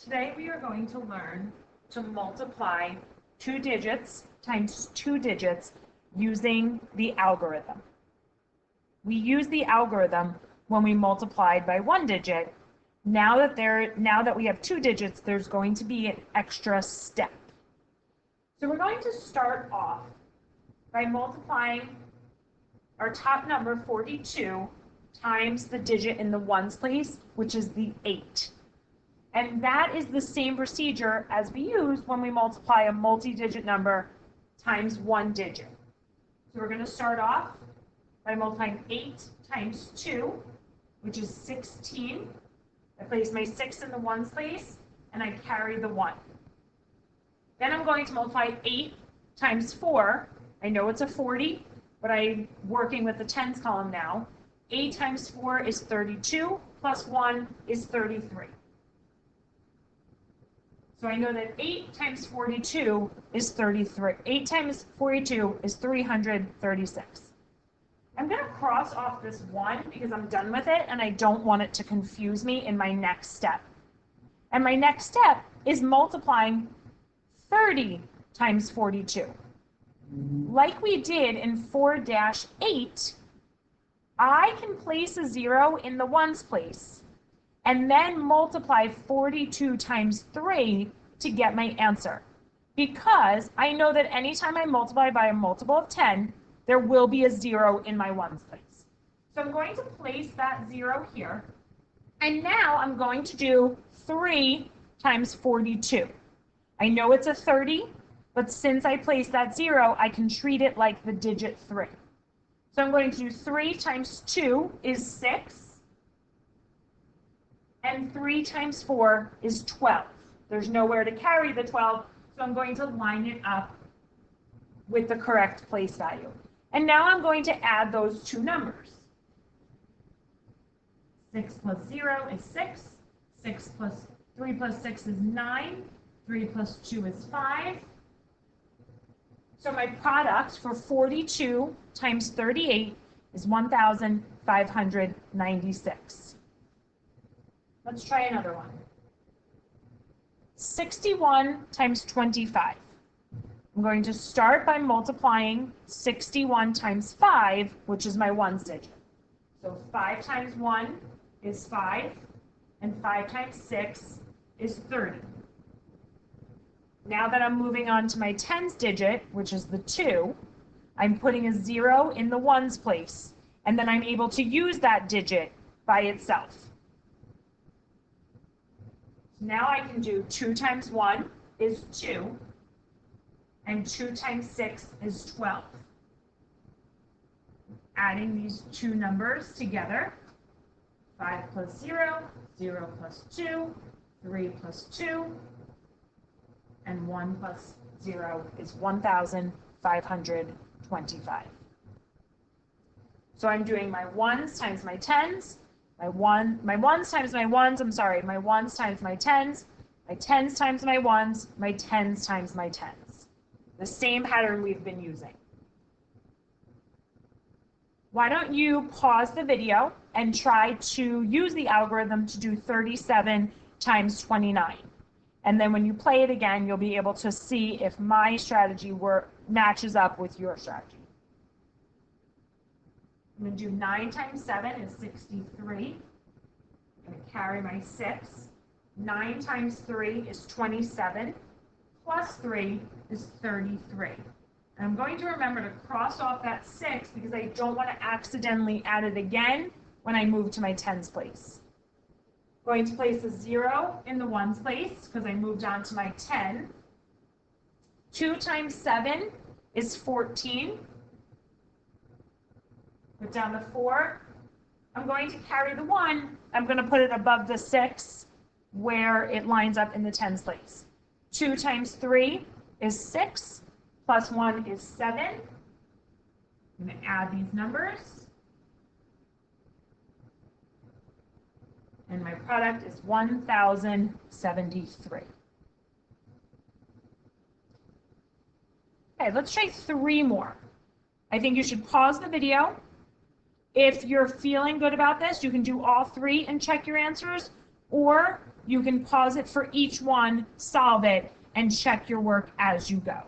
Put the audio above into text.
Today we are going to learn to multiply 2 digits times 2 digits using the algorithm. We use the algorithm when we multiplied by 1 digit. Now that we have 2 digits, there's going to be an extra step. So we're going to start off by multiplying our top number 42 times the digit in the ones place, which is the 8. And that is the same procedure as we use when we multiply a multi-digit number times 1 digit. So we're going to start off by multiplying 8 times 2, which is 16. I place my 6 in the ones place, and I carry the 1. Then I'm going to multiply 8 times 4. I know it's a 40, but I'm working with the tens column now. 8 times 4 is 32, plus 1 is 33. So I know that 8 times 42 is 33. 8 times 42 is 336. I'm going to cross off this 1 because I'm done with it and I don't want it to confuse me in my next step. And my next step is multiplying 30 times 42. Like we did in 4-8, I can place a 0 in the ones place and then multiply 42 times 3 to get my answer. Because I know that anytime I multiply by a multiple of 10, there will be a 0 in my ones place. So I'm going to place that 0 here. And now I'm going to do 3 times 42. I know it's a 30, but since I placed that 0, I can treat it like the digit 3. So I'm going to do 3 times 2 is 6. And 3 times 4 is 12. There's nowhere to carry the 12, so I'm going to line it up with the correct place value. And now I'm going to add those two numbers. 6 plus 0 is 6. 3 plus 6 is 9. 3 plus 2 is 5. So my product for 42 times 38 is 1,596. Let's try another one. 61 times 25. I'm going to start by multiplying 61 times 5, which is my ones digit. So 5 times 1 is 5, and 5 times 6 is 30. Now that I'm moving on to my tens digit, which is the 2, I'm putting a 0 in the ones place, and then I'm able to use that digit by itself. Now I can do 2 times 1 is 2, and 2 times 6 is 12. Adding these two numbers together, 5 plus 0, 0 plus 2, 3 plus 2, and 1 plus 0 is 1,525. So I'm doing my ones times my tens, my ones times my ones times my tens times my ones, my tens times my tens. The same pattern we've been using. Why don't you pause the video and try to use the algorithm to do 37 times 29. And then when you play it again, you'll be able to see if my strategy matches up with your strategy. I'm going to do 9 times 7 is 63. I'm going to carry my 6. 9 times 3 is 27. Plus 3 is 33. And I'm going to remember to cross off that 6 because I don't want to accidentally add it again when I move to my tens place. I'm going to place a 0 in the ones place because I moved on to my 10. 2 times 7 is 14. Put down the 4. I'm going to carry the 1. I'm going to put it above the 6 where it lines up in the tens place. 2 times 3 is 6, plus 1 is 7. I'm going to add these numbers. And my product is 1,073. Okay, let's try 3 more. I think you should pause the video. If you're feeling good about this, you can do all 3 and check your answers, or You can pause it for each one, solve it, and check your work as you go.